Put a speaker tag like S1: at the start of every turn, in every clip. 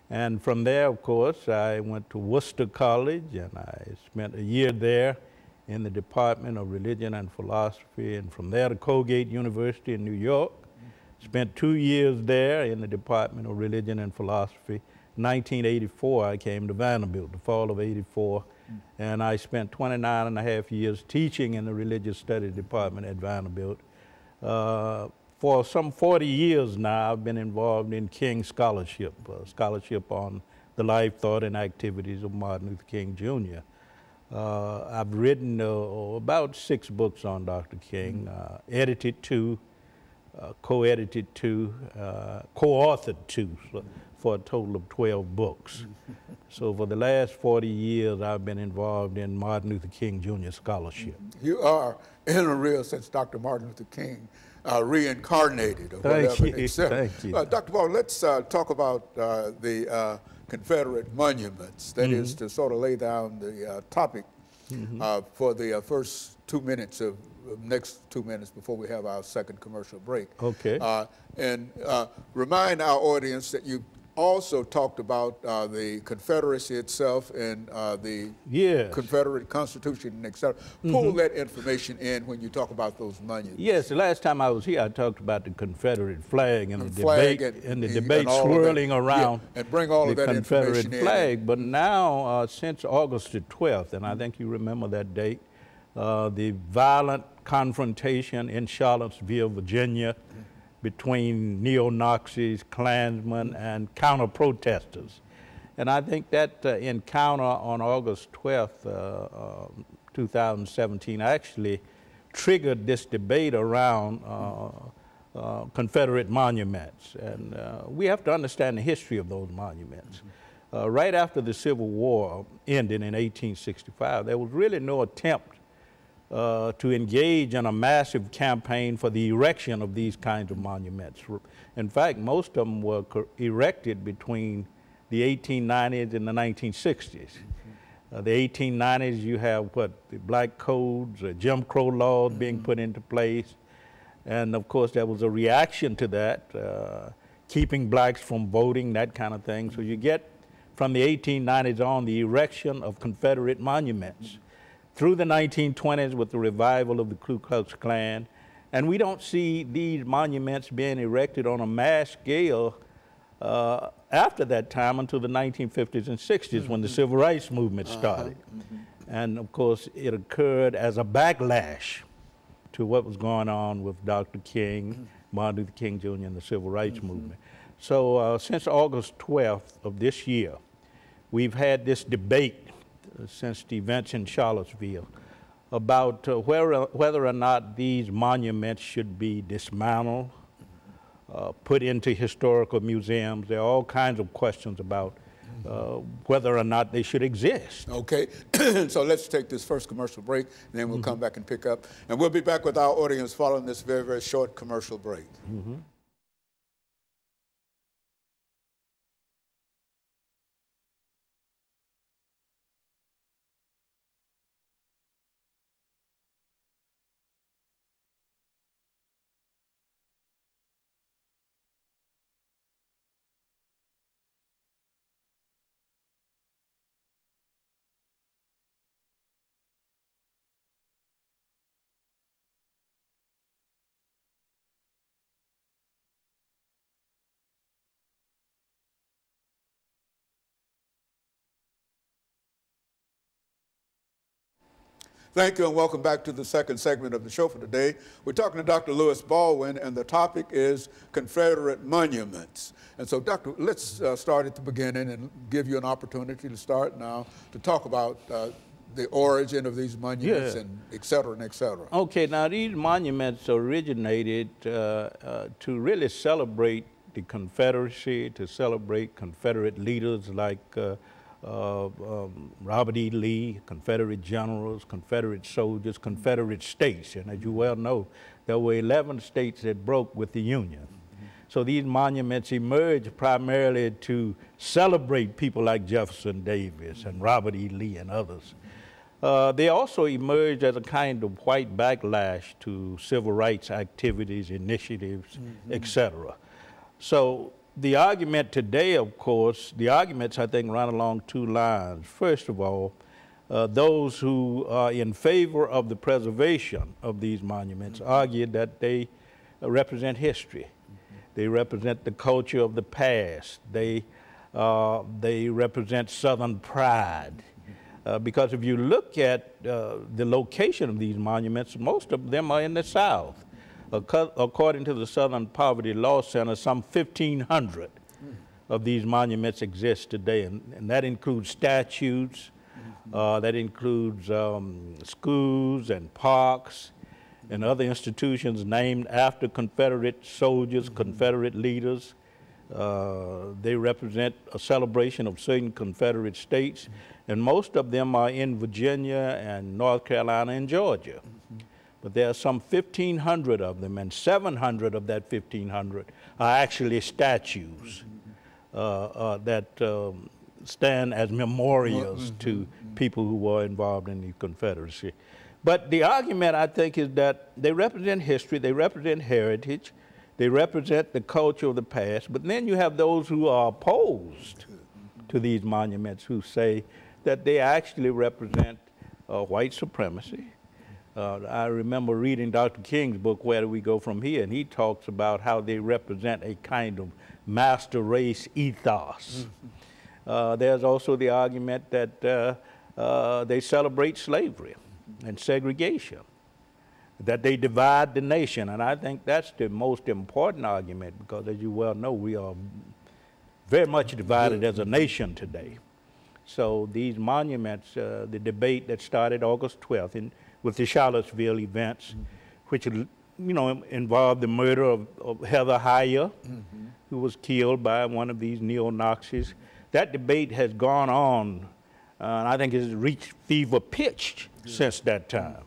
S1: And from there, of course, I went to Worcester College, and I spent a year there in the Department of Religion and Philosophy, and from there to Colgate University in New York. Spent 2 years there in the Department of Religion and Philosophy. 1984, I came to Vanderbilt, the fall of '84, and I spent 29.5 years teaching in the Religious Studies Department at Vanderbilt. For some 40 years now, I've been involved in King Scholarship, scholarship on the life, thought, and activities of Martin Luther King, Jr. I've written about 6 books on Dr. King, edited 2, co-edited 2, co-authored 2, for a total of 12 books. So for the last 40 years, I've been involved in Martin Luther King Jr. scholarship.
S2: You are, in a real sense, Dr. Martin Luther King, reincarnated, or
S1: Thank
S2: whatever,
S1: you.
S2: etc.
S1: Thank you.
S2: Dr. Baldwin, let's talk about the Confederate Monuments. That is to sort of lay down the topic for the first 2 minutes of next 2 minutes before we have our second commercial break.
S1: Okay.
S2: And remind our audience that you also talked about the Confederacy itself and the Confederate Constitution, et cetera. Pull that information in when you talk about those monuments.
S1: Yes, the last time I was here, I talked about the Confederate flag and the debate swirling around
S2: and bring all
S1: the
S2: of that
S1: Confederate flag.
S2: in.
S1: But now, since August the 12th, and I think you remember that date, the violent confrontation in Charlottesville, Virginia, between neo-Nazis, Klansmen, and counter-protesters. And I think that encounter on August 12th, 2017, actually triggered this debate around Confederate monuments. And we have to understand the history of those monuments. Right after the Civil War ended in 1865, there was really no attempt to engage in a massive campaign for the erection of these kinds of monuments. In fact, most of them were erected between the 1890s and the 1960s. The 1890s, you have the black codes, Jim Crow laws being put into place. And of course, there was a reaction to that, keeping blacks from voting, that kind of thing. So you get, from the 1890s on, the erection of Confederate monuments. Through the 1920s with the revival of the Ku Klux Klan. And we don't see these monuments being erected on a mass scale after that time until the 1950s and 60s when the Civil Rights Movement started. And of course, it occurred as a backlash to what was going on with Dr. King, Martin Luther King Jr. and the Civil Rights Movement. So since August 12th of this year, we've had this debate since the events in Charlottesville about whether or not these monuments should be dismantled, put into historical museums. There are all kinds of questions about whether or not they should exist.
S2: Okay, so let's take this first commercial break, and then we'll come back and pick up. And we'll be back with our audience following this very, very short commercial break. Thank you, and welcome back to the second segment of the show for today. We're talking to Dr. Lewis Baldwin, and the topic is Confederate monuments. And so, Doctor, let's start at the beginning and give you an opportunity to start now to talk about the origin of these monuments and et cetera and et cetera.
S1: Okay, now these monuments originated to really celebrate the Confederacy, to celebrate Confederate leaders like Robert E. Lee, Confederate generals, Confederate soldiers, Confederate states. And as you well know, there were 11 states that broke with the Union. So these monuments emerged primarily to celebrate people like Jefferson Davis and Robert E. Lee and others. They also emerged as a kind of white backlash to civil rights activities, initiatives, etc. So the argument today, of course, the arguments, I think, run along two lines. First of all, those who are in favor of the preservation of these monuments argue that they represent history. They represent the culture of the past. They represent Southern pride. Because if you look at the location of these monuments, most of them are in the South. According to the Southern Poverty Law Center, some 1,500 of these monuments exist today, and that includes statues, that includes schools and parks and other institutions named after Confederate soldiers, Confederate leaders. They represent a celebration of certain Confederate states, and most of them are in Virginia and North Carolina and Georgia. But there are some 1,500 of them, and 700 of that 1,500 are actually statues that stand as memorials to people who were involved in the Confederacy. But the argument, I think, is that they represent history, they represent heritage, they represent the culture of the past, but then you have those who are opposed to these monuments who say that they actually represent white supremacy. I remember reading Dr. King's book, Where Do We Go From Here? And he talks about how they represent a kind of master race ethos. There's also the argument that they celebrate slavery and segregation, that they divide the nation. And I think that's the most important argument because, as you well know, we are very much divided as a nation today. So these monuments, the debate that started August 12th with the Charlottesville events, which involved the murder of Heather Heyer, who was killed by one of these neo-Nazis. That debate has gone on, and I think it's reached fever pitch since that time.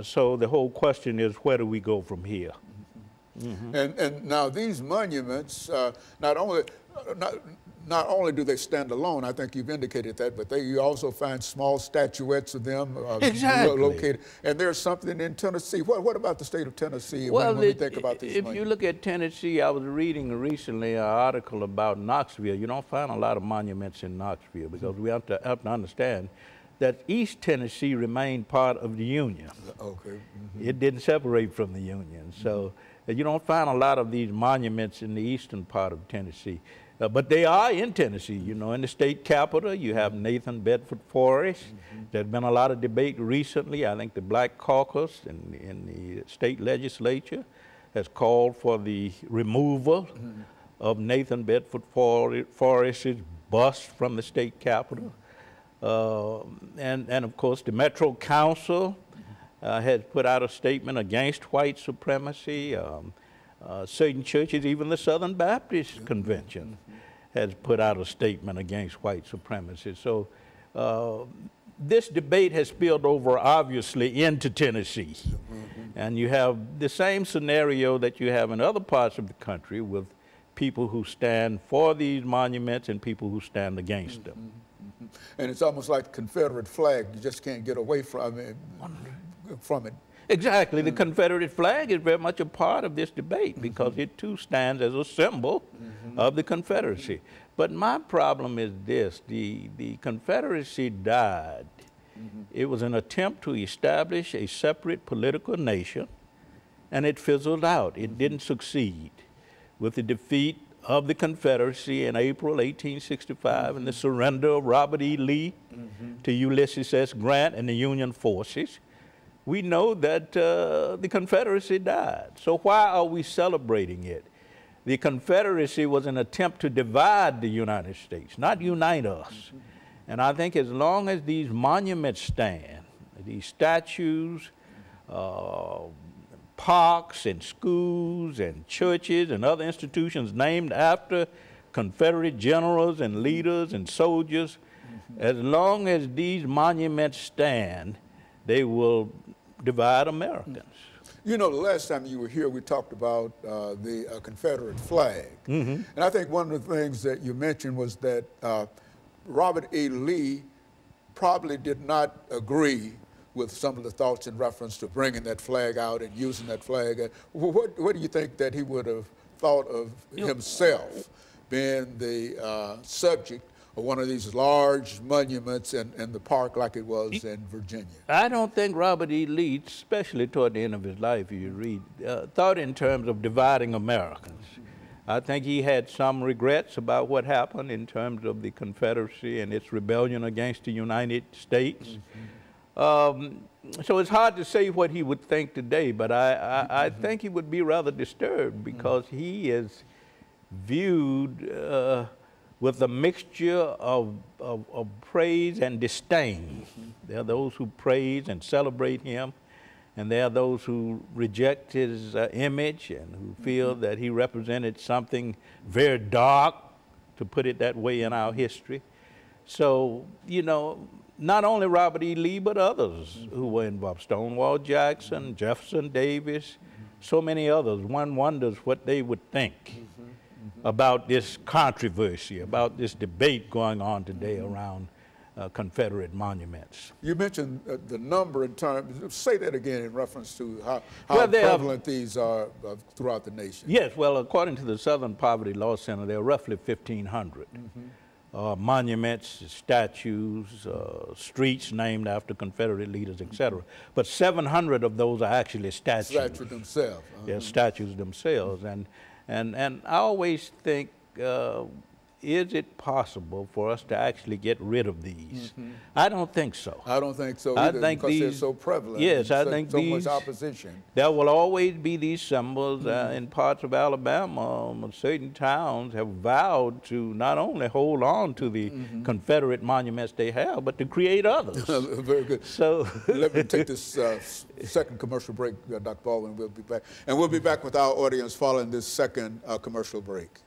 S1: So the whole question is, where do we go from here?
S2: And now these monuments, not only do they stand alone, I think you've indicated that, but you also find small statuettes of them located. And there's something in Tennessee. What about the state of Tennessee when we think about these monuments?
S1: If you look at Tennessee, I was reading recently an article about Knoxville. You don't find a lot of monuments in Knoxville because we have to understand that East Tennessee remained part of the Union.
S2: Okay.
S1: It didn't separate from the Union. So you don't find a lot of these monuments in the eastern part of Tennessee. But they are in Tennessee, in the state capitol. You have Nathan Bedford Forrest. There's been a lot of debate recently. I think the Black Caucus in the state legislature has called for the removal of Nathan Bedford Forrest's bust from the state capitol. And of course, the Metro Council has put out a statement against white supremacy. Certain churches, even the Southern Baptist Convention, has put out a statement against white supremacy. So this debate has spilled over, obviously, into Tennessee. And you have the same scenario that you have in other parts of the country with people who stand for these monuments and people who stand against them.
S2: And it's almost like the Confederate flag. You just can't get away from it.
S1: Exactly. The Confederate flag is very much a part of this debate because it too stands as a symbol of the Confederacy. But my problem is this: the Confederacy died. It was an attempt to establish a separate political nation, and it fizzled out. It didn't succeed. With the defeat of the Confederacy in April 1865 and the surrender of Robert E. Lee to Ulysses S. Grant and the Union forces, we know that the Confederacy died. So why are we celebrating it? The Confederacy was an attempt to divide the United States, not unite us. And I think as long as these monuments stand, these statues, parks and schools and churches and other institutions named after Confederate generals and leaders and soldiers, as long as these monuments stand, they will divide Americans.
S2: You know, the last time you were here, we talked about the Confederate flag. And I think one of the things that you mentioned was that Robert E. Lee probably did not agree with some of the thoughts in reference to bringing that flag out and using that flag. What do you think that he would have thought of himself being the subject of one of these large monuments in the park like it was in Virginia?
S1: I don't think Robert E. Lee, especially toward the end of his life, you read, thought in terms of dividing Americans. I think he had some regrets about what happened in terms of the Confederacy and its rebellion against the United States. So it's hard to say what he would think today, but I think he would be rather disturbed because he is viewed with a mixture of praise and disdain. There are those who praise and celebrate him, and there are those who reject his image and who feel that he represented something very dark, to put it that way, in our history. So, you know, not only Robert E. Lee, but others who were involved. Stonewall Jackson, Jefferson Davis, so many others. One wonders what they would think about this controversy, about this debate going on today around Confederate monuments.
S2: You mentioned the number in terms, say that again in reference to how prevalent these are throughout the nation.
S1: Yes, well, according to the Southern Poverty Law Center, there are roughly 1,500 monuments, statues, streets named after Confederate leaders, etc. But 700 of those are actually statues.
S2: Statues themselves.
S1: They're statues themselves. And I always think, is it possible for us to actually get rid of these? I don't think so.
S2: I don't think so either, because they're so prevalent.
S1: Yes, I think
S2: so much opposition.
S1: There will always be these symbols. In parts of Alabama, certain towns have vowed to not only hold on to the Confederate monuments they have, but to create others.
S2: Very good. So let me take this second commercial break, Dr. Baldwin. We'll be back. And we'll be back with our audience following this second commercial break.